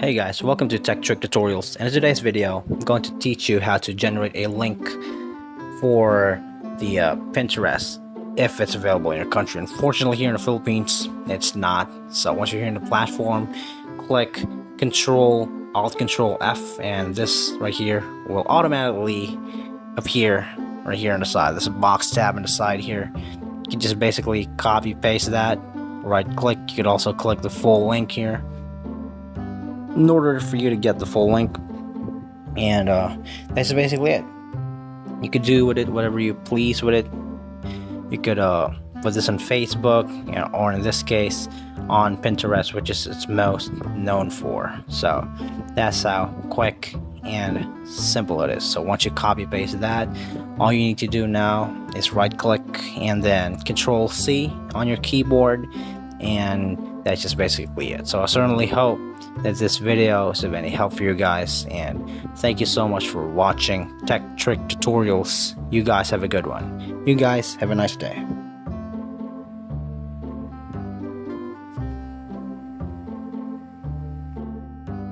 Hey guys, welcome to Tech Trick Tutorials, and in today's video I'm going to teach you how to generate a link for the Pinterest if it's available in your country. Unfortunately here in the Philippines it's not, so once you're here in the platform, click Alt Control F, and this right here will automatically appear right here on the side. There's a box tab on the side here. You can just basically copy paste that, right click. You could also click the full link here in order for you to get the full link, and that's basically it. You could do with it whatever you please with it. You could put this on Facebook, or in this case on Pinterest, which is its most known for. So that's how quick and simple it is. So once you copy paste that, all you need to do now is right click and then Control C on your keyboard, and that's just basically it. So I certainly hope that this video is of any help for you guys, and thank you so much for watching Tech Trick Tutorials. You guys have a good one. You guys have a nice day.